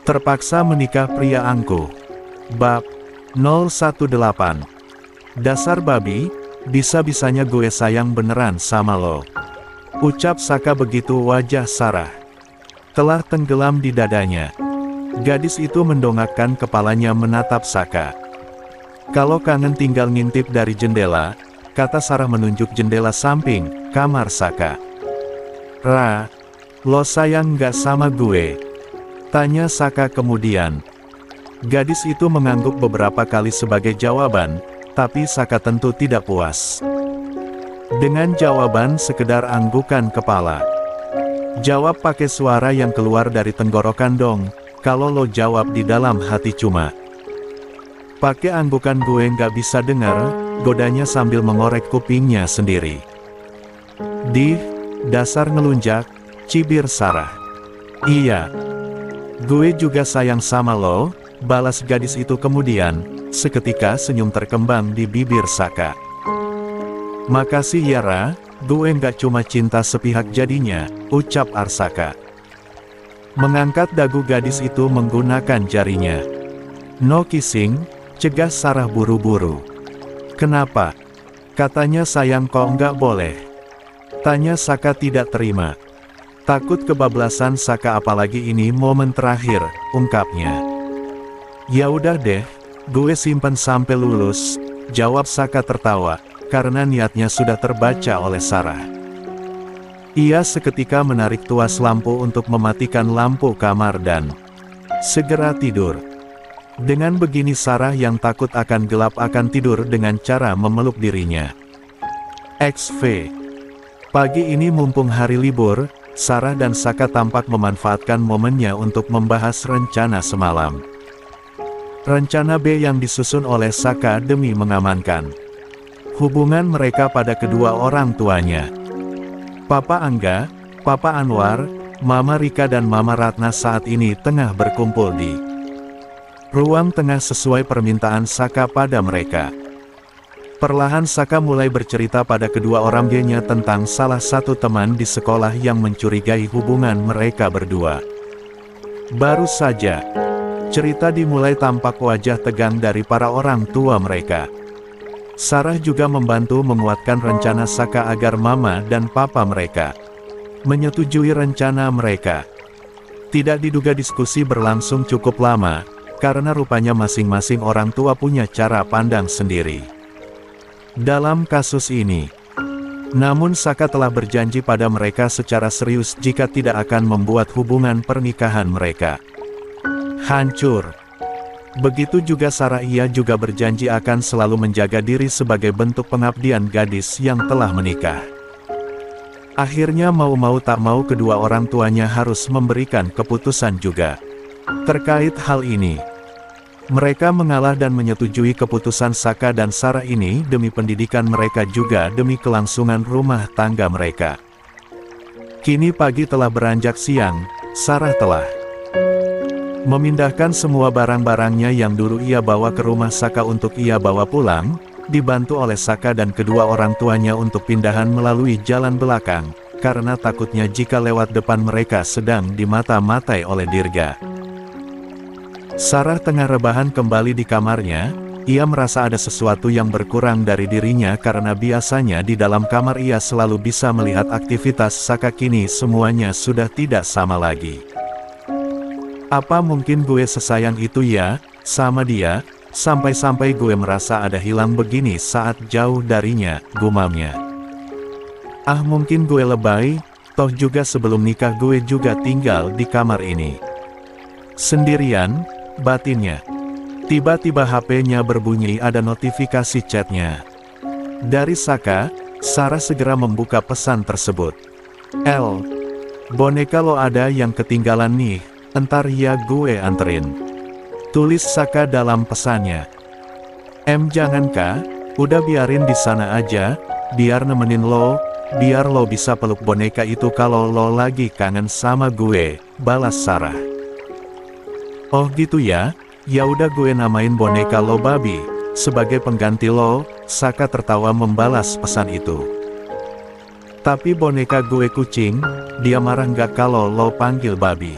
Terpaksa menikah pria angkuh. Bab 018. Dasar babi, bisa-bisanya gue sayang beneran sama lo. Ucap Saka begitu wajah Sarah telah tenggelam di dadanya. Gadis itu mendongakkan kepalanya menatap Saka. Kalau kangen tinggal ngintip dari jendela, kata Sarah menunjuk jendela samping kamar Saka. Ra, lo sayang gak sama gue? Tanya Saka kemudian. Gadis itu mengangguk beberapa kali sebagai jawaban, tapi Saka tentu tidak puas dengan jawaban sekedar anggukan kepala. Jawab pakai suara yang keluar dari tenggorokan dong, kalau lo jawab di dalam hati cuma. Pakai anggukan gue nggak bisa dengar, godanya sambil mengorek kupingnya sendiri. Dasar ngelunjak, cibir Sarah. Iya. Gue juga sayang sama lo, balas gadis itu kemudian, seketika senyum terkembang di bibir Saka. Makasih ya Ra, gue nggak cuma cinta sepihak jadinya, ucap Arsaka. Mengangkat dagu gadis itu menggunakan jarinya. No kissing, cegah Sarah buru-buru. Kenapa? Katanya sayang kok nggak boleh. Tanya Saka tidak terima. Takut kebablasan Saka apalagi ini momen terakhir, ungkapnya. Ya udah deh, gue simpen sampai lulus, jawab Saka tertawa, karena niatnya sudah terbaca oleh Sarah. Ia seketika menarik tuas lampu untuk mematikan lampu kamar dan segera tidur. Dengan begini Sarah yang takut akan gelap akan tidur dengan cara memeluk dirinya. XV. Pagi ini mumpung hari libur, Sarah dan Saka tampak memanfaatkan momennya untuk membahas rencana semalam. Rencana B yang disusun oleh Saka demi mengamankan hubungan mereka pada kedua orang tuanya. Papa Angga, Papa Anwar, Mama Rika dan Mama Ratna saat ini tengah berkumpul di ruang tengah sesuai permintaan Saka pada mereka. Perlahan Saka mulai bercerita pada kedua orang G-nya tentang salah satu teman di sekolah yang mencurigai hubungan mereka berdua. Baru saja, cerita dimulai tampak wajah tegang dari para orang tua mereka. Sarah juga membantu menguatkan rencana Saka agar mama dan papa mereka menyetujui rencana mereka. Tidak diduga diskusi berlangsung cukup lama, karena rupanya masing-masing orang tua punya cara pandang sendiri dalam kasus ini. Namun Saka telah berjanji pada mereka secara serius jika tidak akan membuat hubungan pernikahan mereka hancur. Begitu juga Sarah, ia juga berjanji akan selalu menjaga diri sebagai bentuk pengabdian gadis yang telah menikah. Akhirnya mau-mau tak mau kedua orang tuanya harus memberikan keputusan juga terkait hal ini. Mereka mengalah dan menyetujui keputusan Saka dan Sarah ini demi pendidikan mereka juga demi kelangsungan rumah tangga mereka. Kini pagi telah beranjak siang, Sarah telah memindahkan semua barang-barangnya yang dulu ia bawa ke rumah Saka untuk ia bawa pulang, dibantu oleh Saka dan kedua orang tuanya untuk pindahan melalui jalan belakang, karena takutnya jika lewat depan mereka sedang dimata-matai oleh Dirga. Sarah tengah rebahan kembali di kamarnya, ia merasa ada sesuatu yang berkurang dari dirinya karena biasanya di dalam kamar ia selalu bisa melihat aktivitas Saka, kini semuanya sudah tidak sama lagi. Apa mungkin gue sesayang itu ya, sama dia, sampai-sampai gue merasa ada hilang begini saat jauh darinya, gumamnya. Ah mungkin gue lebay, toh juga sebelum nikah gue juga tinggal di kamar ini sendirian, batinnya. Tiba-tiba HP-nya berbunyi, ada notifikasi chatnya dari Saka. Sarah segera membuka pesan tersebut. L. Boneka lo ada yang ketinggalan nih, entar ya gue anterin. Tulis Saka dalam pesannya. M. Jangan Kak, udah biarin di sana aja, biar nemenin lo, biar lo bisa peluk boneka itu kalau lo lagi kangen sama gue, balas Sarah. Oh gitu ya, ya udah gue namain boneka lo Babi, sebagai pengganti lo, Saka tertawa membalas pesan itu. Tapi boneka gue kucing, dia marah nggak kalau lo panggil Babi?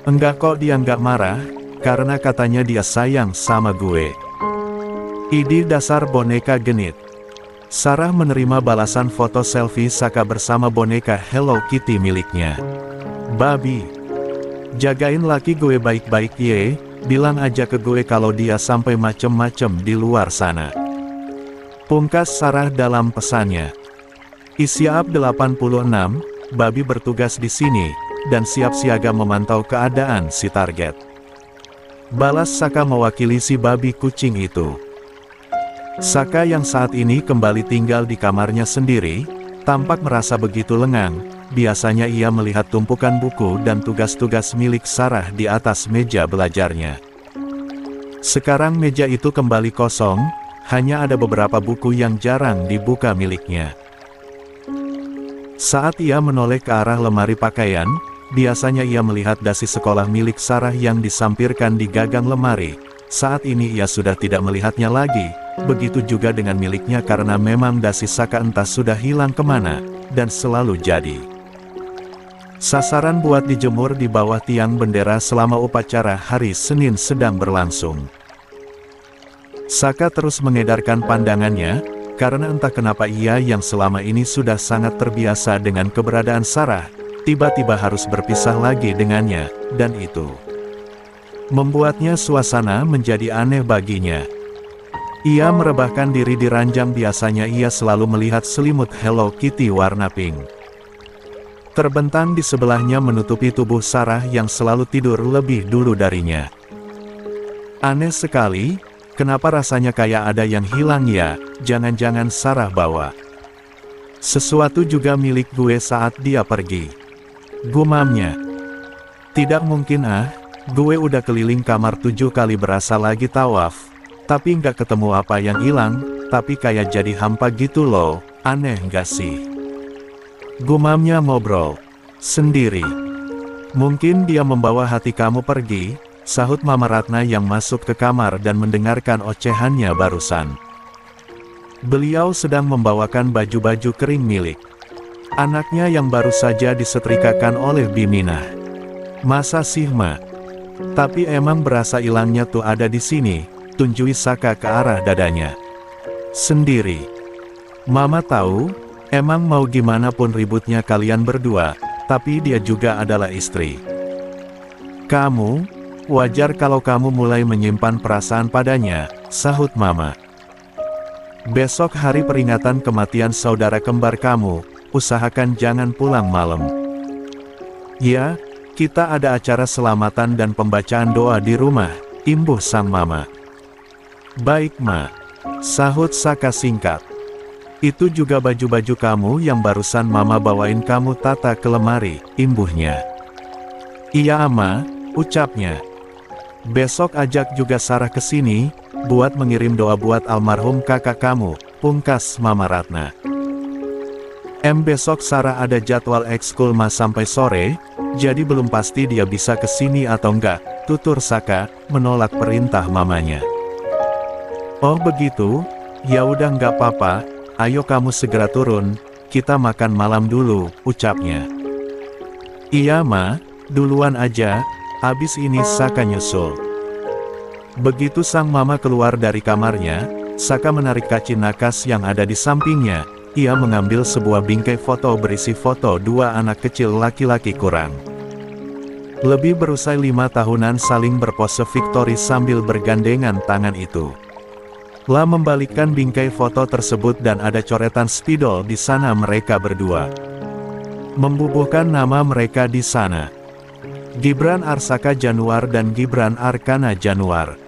Enggak kok, dia nggak marah, karena katanya dia sayang sama gue. Idi dasar boneka genit. Sarah menerima balasan foto selfie Saka bersama boneka Hello Kitty miliknya. Babi, jagain laki gue baik-baik ye, bilang aja ke gue kalau dia sampai macem-macem di luar sana. Pungkas Sarah dalam pesannya. Isyap 86, Babi bertugas di sini, dan siap siaga memantau keadaan si target. Balas Saka mewakili si babi kucing itu. Saka yang saat ini kembali tinggal di kamarnya sendiri, tampak merasa begitu lengang. Biasanya ia melihat tumpukan buku dan tugas-tugas milik Sarah di atas meja belajarnya. Sekarang meja itu kembali kosong, hanya ada beberapa buku yang jarang dibuka miliknya. Saat ia menoleh ke arah lemari pakaian, biasanya ia melihat dasi sekolah milik Sarah yang disampirkan di gagang lemari. Saat ini ia sudah tidak melihatnya lagi. Begitu juga dengan miliknya karena memang dasi Saka entah sudah hilang kemana, dan selalu jadi sasaran buat dijemur di bawah tiang bendera selama upacara hari Senin sedang berlangsung. Saka terus mengedarkan pandangannya, karena entah kenapa ia yang selama ini sudah sangat terbiasa dengan keberadaan Sarah, tiba-tiba harus berpisah lagi dengannya, dan itu membuatnya suasana menjadi aneh baginya. Ia merebahkan diri di ranjang, biasanya ia selalu melihat selimut Hello Kitty warna pink terbentang di sebelahnya menutupi tubuh Sarah yang selalu tidur lebih dulu darinya. Aneh sekali, kenapa rasanya kayak ada yang hilang ya, jangan-jangan Sarah bawa sesuatu juga milik gue saat dia pergi. Gumamnya. Tidak mungkin gue udah keliling kamar 7 kali berasa lagi tawaf. Tapi nggak ketemu apa yang hilang, tapi kayak jadi hampa gitu loh, aneh nggak sih? Gumamnya ngobrol sendiri. Mungkin dia membawa hati kamu pergi, sahut Mama Ratna yang masuk ke kamar dan mendengarkan ocehannya barusan. Beliau sedang membawakan baju-baju kering milik anaknya yang baru saja disetrikakan oleh Biminah. Masa sih Ma? Tapi emang berasa hilangnya tuh ada di sini. Tunjui Saka ke arah dadanya sendiri. Mama tahu, emang mau gimana pun ributnya kalian berdua, tapi dia juga adalah istri kamu, wajar kalau kamu mulai menyimpan perasaan padanya, sahut Mama. Besok hari peringatan kematian saudara kembar kamu, usahakan jangan pulang malam. Ya, kita ada acara selamatan dan pembacaan doa di rumah, imbuh sang Mama. Baik Ma, sahut Saka singkat. Itu juga baju-baju kamu yang barusan Mama bawain kamu tata ke lemari, imbuhnya. Iya Ma, ucapnya. Besok ajak juga Sarah ke sini, buat mengirim doa buat almarhum kakak kamu, pungkas Mama Ratna. Besok Sarah ada jadwal ekskul Ma sampai sore, jadi belum pasti dia bisa ke sini atau enggak, tutur Saka, menolak perintah mamanya. Oh begitu, ya udah nggak apa-apa, ayo kamu segera turun, kita makan malam dulu, ucapnya. Iya Ma, duluan aja, habis ini Saka nyusul. Begitu sang Mama keluar dari kamarnya, Saka menarik kaci nakas yang ada di sampingnya, ia mengambil sebuah bingkai foto berisi foto 2 anak kecil laki-laki kurang lebih berusia 5 tahunan saling berpose victory sambil bergandengan tangan itu. La membalikkan bingkai foto tersebut dan ada coretan spidol di sana mereka berdua. Membubuhkan nama mereka di sana. Gibran Arsaka Januar dan Gibran Arkana Januar.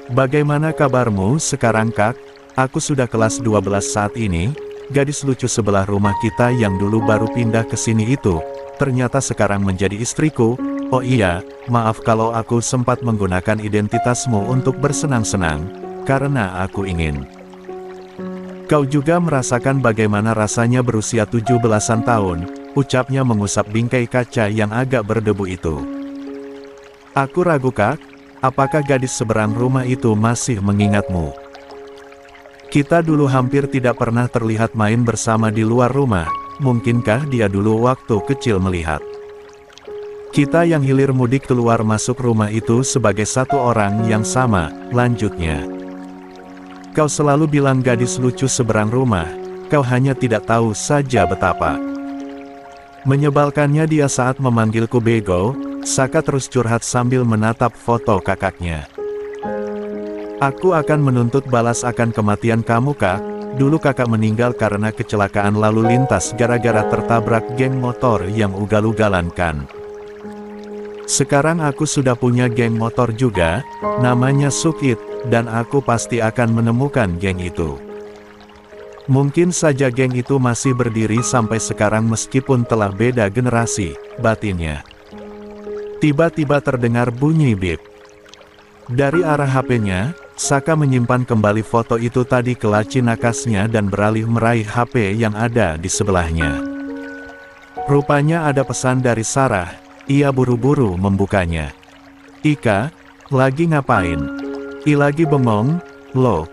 Bagaimana kabarmu sekarang Kak? Aku sudah kelas 12 saat ini, gadis lucu sebelah rumah kita yang dulu baru pindah ke sini itu, ternyata sekarang menjadi istriku. Oh iya, maaf kalau aku sempat menggunakan identitasmu untuk bersenang-senang. Karena aku ingin kau juga merasakan bagaimana rasanya berusia 17-an tahun, ucapnya mengusap bingkai kaca yang agak berdebu itu. Aku ragu Kak, apakah gadis seberang rumah itu masih mengingatmu? Kita dulu hampir tidak pernah terlihat main bersama di luar rumah, mungkinkah dia dulu waktu kecil melihat Kita yang hilir mudik keluar masuk rumah itu sebagai satu orang yang sama, lanjutnya. Kau selalu bilang gadis lucu seberang rumah, kau hanya tidak tahu saja betapa menyebalkannya dia saat memanggilku bego. Saka terus curhat sambil menatap foto kakaknya. Aku akan menuntut balas akan kematian kamu kak. Dulu kakak meninggal karena kecelakaan lalu lintas gara-gara tertabrak geng motor yang ugal-ugalan kan. Sekarang aku sudah punya geng motor juga, namanya Sukit, dan aku pasti akan menemukan geng itu. Mungkin saja geng itu masih berdiri sampai sekarang meskipun telah beda generasi, batinnya. Tiba-tiba terdengar bunyi bip. Dari arah HP-nya, Saka menyimpan kembali foto itu tadi ke laci nakasnya dan beralih meraih HP yang ada di sebelahnya. Rupanya ada pesan dari Sarah, ia buru-buru membukanya. Ika, lagi ngapain? Lagi bengong, loh.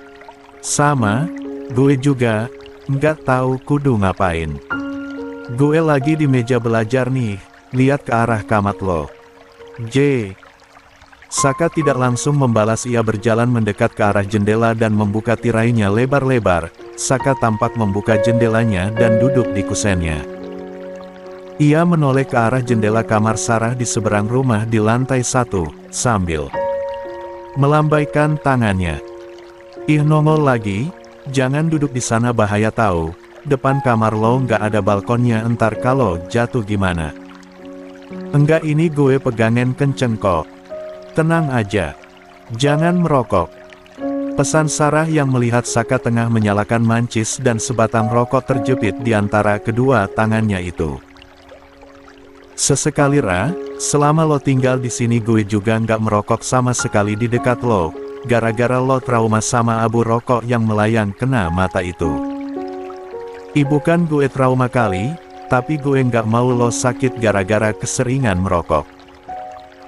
Sama, gue juga, nggak tahu kudu ngapain. Gue lagi di meja belajar nih, lihat ke arah kamat lo. J. Saka tidak langsung membalas, ia berjalan mendekat ke arah jendela dan membuka tirainya lebar-lebar. Saka tampak membuka jendelanya dan duduk di kusennya. Ia menoleh ke arah jendela kamar Sarah di seberang rumah di lantai 1, sambil melambaikan tangannya. Ih nongol lagi, jangan duduk di sana bahaya tahu, depan kamar lo nggak ada balkonnya entar kalau jatuh gimana. Enggak ini gue pegangin kenceng kok. Tenang aja. Jangan merokok. Pesan Sarah yang melihat Saka tengah menyalakan mancis dan sebatang rokok terjepit di antara kedua tangannya itu. Sesekali Ra, selama lo tinggal di sini gue juga nggak merokok sama sekali di dekat lo, gara-gara lo trauma sama abu rokok yang melayang kena mata itu. Bukan gue trauma kali, tapi gue nggak mau lo sakit gara-gara keseringan merokok.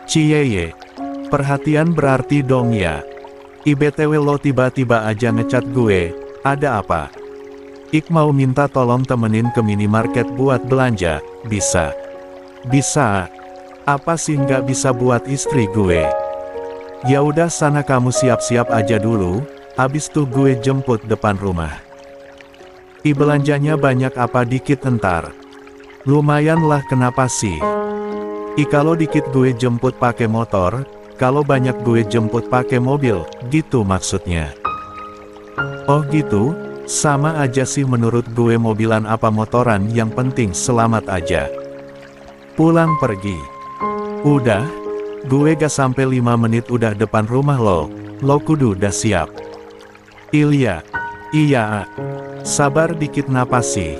Ciyeye. Perhatian berarti dong ya. BTW lo tiba-tiba aja ngecat gue, ada apa? Mau minta tolong temenin ke minimarket buat belanja, bisa? Bisa. Apa sih nggak bisa buat istri gue? Ya udah sana kamu siap-siap aja dulu, abis tuh gue jemput depan rumah. Belanjanya banyak apa dikit entar? Lumayan lah kenapa sih? Kalau dikit gue jemput pakai motor, kalau banyak gue jemput pakai mobil, gitu maksudnya. Oh gitu, sama aja sih menurut gue mobilan apa motoran yang penting selamat aja. Pulang pergi. Udah, gue gak sampai 5 menit udah depan rumah lo kudu udah siap. Iya, sabar dikit napas sih.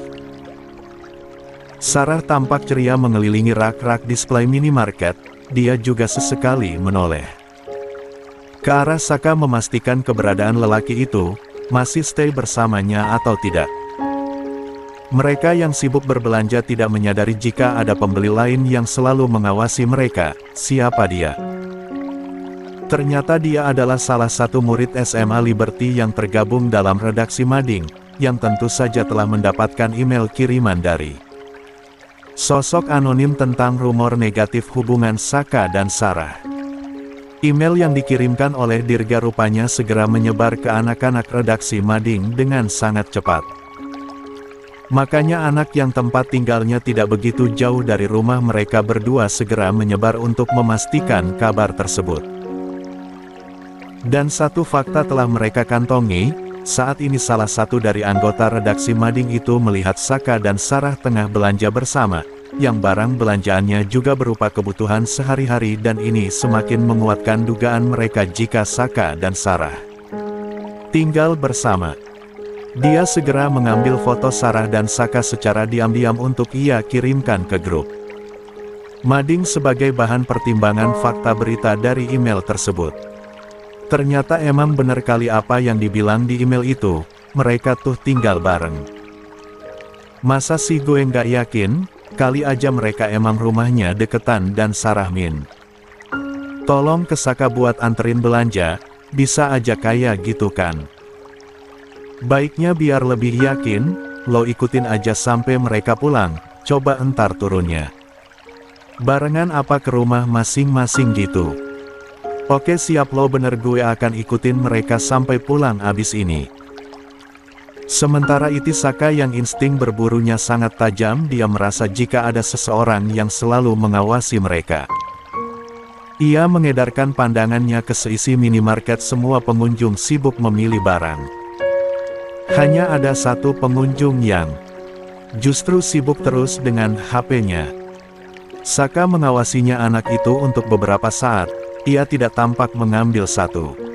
Sarah tampak ceria mengelilingi rak-rak display minimarket. Dia juga sesekali menoleh ke arah Saka memastikan keberadaan lelaki itu masih stay bersamanya atau tidak. Mereka yang sibuk berbelanja tidak menyadari jika ada pembeli lain yang selalu mengawasi mereka. Siapa dia? Ternyata dia adalah salah satu murid SMA Liberty yang tergabung dalam redaksi Mading, yang tentu saja telah mendapatkan email kiriman dari sosok anonim tentang rumor negatif hubungan Saka dan Sarah. Email yang dikirimkan oleh Dirga rupanya segera menyebar ke anak-anak redaksi Mading dengan sangat cepat. Makanya anak yang tempat tinggalnya tidak begitu jauh dari rumah mereka berdua segera menyebar untuk memastikan kabar tersebut. Dan satu fakta telah mereka kantongi, saat ini salah satu dari anggota redaksi Mading itu melihat Saka dan Sarah tengah belanja bersama, yang barang belanjaannya juga berupa kebutuhan sehari-hari dan ini semakin menguatkan dugaan mereka jika Saka dan Sarah tinggal bersama. Dia segera mengambil foto Sarah dan Saka secara diam-diam untuk ia kirimkan ke grup Mading sebagai bahan pertimbangan fakta berita dari email tersebut. Ternyata emang bener kali apa yang dibilang di email itu, mereka tuh tinggal bareng. Masa sih gue nggak yakin, kali aja mereka emang rumahnya deketan dan Sarah min tolong ke Saka buat anterin belanja, bisa aja kayak gitu kan. Baiknya biar lebih yakin, lo ikutin aja sampai mereka pulang, coba entar turunnya. Barengan apa ke rumah masing-masing gitu? Oke siap lo bener gue akan ikutin mereka sampai pulang abis ini. Sementara itu Saka yang insting berburunya sangat tajam, dia merasa jika ada seseorang yang selalu mengawasi mereka. Ia mengedarkan pandangannya ke seisi minimarket, semua pengunjung sibuk memilih barang. Hanya ada satu pengunjung yang justru sibuk terus dengan HP-nya. Saka mengawasinya anak itu untuk beberapa saat, ia tidak tampak mengambil satu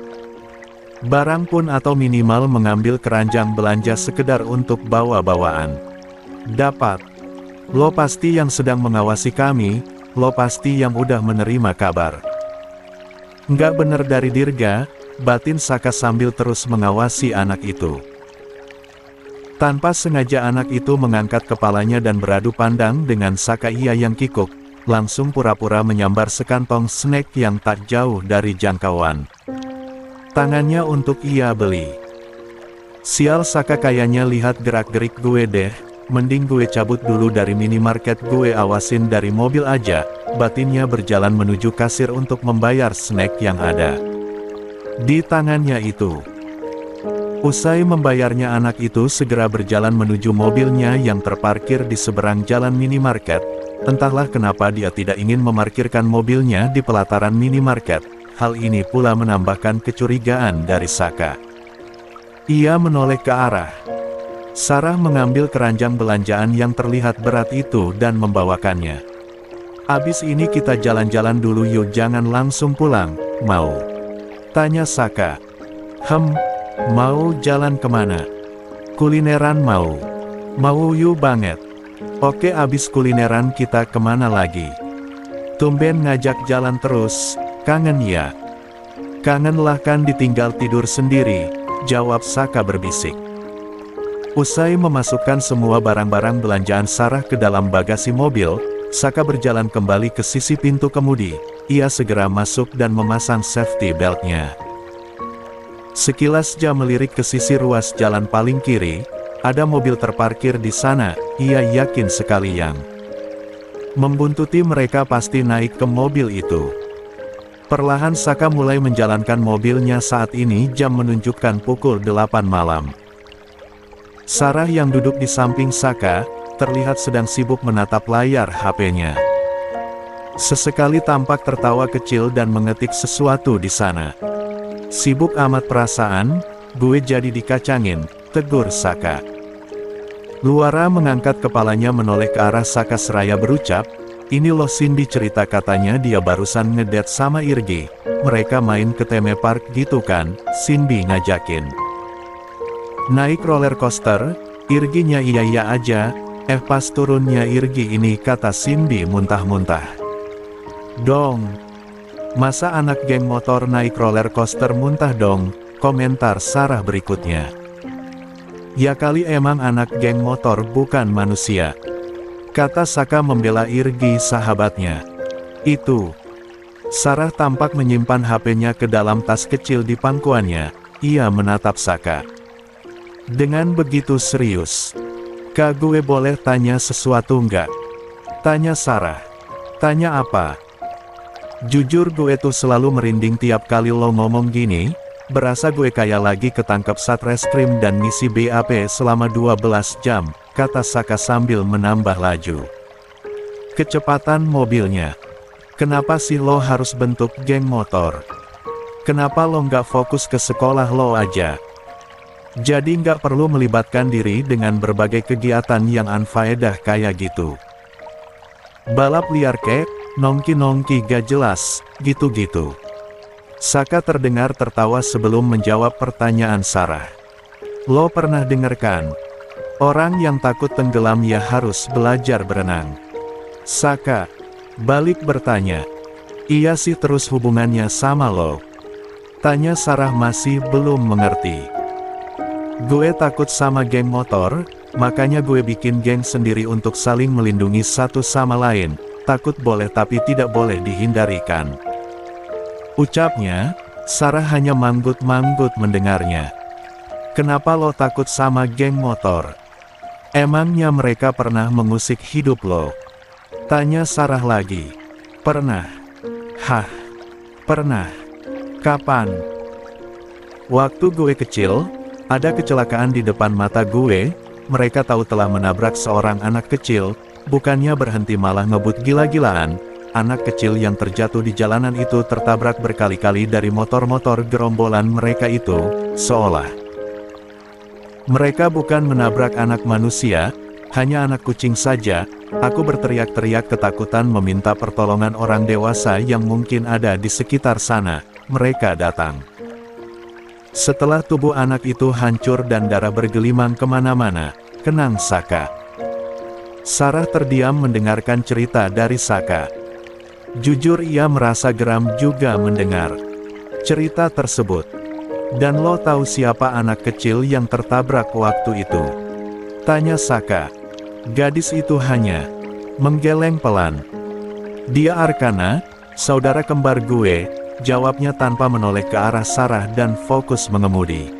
barang pun atau minimal mengambil keranjang belanja sekedar untuk bawa-bawaan. Dapat. Lo pasti yang sedang mengawasi kami, lo pasti yang udah menerima kabar. Nggak bener dari Dirga, batin Saka sambil terus mengawasi anak itu. Tanpa sengaja anak itu mengangkat kepalanya dan beradu pandang dengan Saka, ia yang kikuk, langsung pura-pura menyambar sekantong snack yang tak jauh dari jangkauan tangannya untuk ia beli. Sial Saka, kayaknya lihat gerak-gerik gue deh, mending gue cabut dulu dari minimarket, gue awasin dari mobil aja, batinnya berjalan menuju kasir untuk membayar snack yang ada di tangannya itu. Usai membayarnya anak itu segera berjalan menuju mobilnya yang terparkir di seberang jalan minimarket. Entahlah kenapa dia tidak ingin memarkirkan mobilnya di pelataran minimarket. Hal ini pula menambahkan kecurigaan dari Saka. Ia menoleh ke arah Sarah mengambil keranjang belanjaan yang terlihat berat itu dan membawakannya. Abis ini kita jalan-jalan dulu yuk, jangan langsung pulang, mau? Tanya Saka. Mau jalan kemana? Kulineran mau? Mau yuk banget. Oke, abis kulineran kita kemana lagi? Tumben ngajak jalan terus. Kangen ya? Kangen lah, kan ditinggal tidur sendiri, jawab Saka berbisik. Usai memasukkan semua barang-barang belanjaan Sarah ke dalam bagasi mobil, Saka berjalan kembali ke sisi pintu kemudi. Ia segera masuk dan memasang safety beltnya. Sekilas dia melirik ke sisi ruas jalan paling kiri, ada mobil terparkir di sana, ia yakin sekali yang membuntuti mereka pasti naik ke mobil itu. Perlahan Saka mulai menjalankan mobilnya. Saat ini jam menunjukkan pukul 8 malam. Sarah yang duduk di samping Saka, terlihat sedang sibuk menatap layar HP-nya. Sesekali tampak tertawa kecil dan mengetik sesuatu di sana. Sibuk amat perasaan, gue jadi dikacangin, tegur Saka. Luara mengangkat kepalanya menoleh ke arah Saka seraya berucap, ini loh Cindy cerita, katanya dia barusan ngedate sama Irgi. Mereka main ke theme park gitu kan, Cindy ngajakin. Naik roller coaster, Irginya iya aja, pas turunnya Irgi ini, kata Cindy muntah-muntah. Dong. Masa anak geng motor naik roller coaster muntah dong, komentar Sarah berikutnya. Ya kali emang anak geng motor bukan manusia, kata Saka membela Irgi sahabatnya. Itu. Sarah tampak menyimpan HP-nya ke dalam tas kecil di pangkuannya. Ia menatap Saka dengan begitu serius. Kak, gue boleh tanya sesuatu nggak? Tanya Sarah. Tanya apa? Jujur gue tuh selalu merinding tiap kali lo ngomong gini. Berasa gue kayak lagi ketangkep satreskrim dan misi BAP selama 12 jam, kata Saka sambil menambah laju kecepatan mobilnya. Kenapa sih lo harus bentuk geng motor? Kenapa lo nggak fokus ke sekolah lo aja? Jadi nggak perlu melibatkan diri dengan berbagai kegiatan yang anfaedah kayak gitu. Balap liar kek, nongki-nongki gak jelas, gitu-gitu. Saka terdengar tertawa sebelum menjawab pertanyaan Sarah. Lo pernah denger kan? Orang yang takut tenggelam ya harus belajar berenang. Saka balik bertanya. Iya sih, terus hubungannya sama lo? Tanya Sarah masih belum mengerti. Gue takut sama geng motor, makanya gue bikin geng sendiri untuk saling melindungi satu sama lain. Takut boleh tapi tidak boleh dihindari kan? Ucapnya. Sarah hanya manggut-manggut mendengarnya. Kenapa lo takut sama geng motor? Emangnya mereka pernah mengusik hidup lo? Tanya Sarah lagi. Pernah. Hah? Pernah. Kapan? Waktu gue kecil, ada kecelakaan di depan mata gue. Mereka tahu telah menabrak seorang anak kecil, bukannya berhenti malah ngebut gila-gilaan. Anak kecil yang terjatuh di jalanan itu tertabrak berkali-kali dari motor-motor gerombolan mereka itu, seolah mereka bukan menabrak anak manusia, hanya anak kucing saja. Aku berteriak-teriak ketakutan meminta pertolongan orang dewasa yang mungkin ada di sekitar sana. Mereka datang. Setelah tubuh anak itu hancur dan darah bergelimang kemana-mana, kenang Saka. Sarah terdiam mendengarkan cerita dari Saka. Jujur ia merasa geram juga mendengar cerita tersebut. Dan lo tahu siapa anak kecil yang tertabrak waktu itu? Tanya Saka. Gadis itu hanya menggeleng pelan. Dia Arkana, saudara kembar gue, jawabnya tanpa menoleh ke arah Sarah dan fokus mengemudi.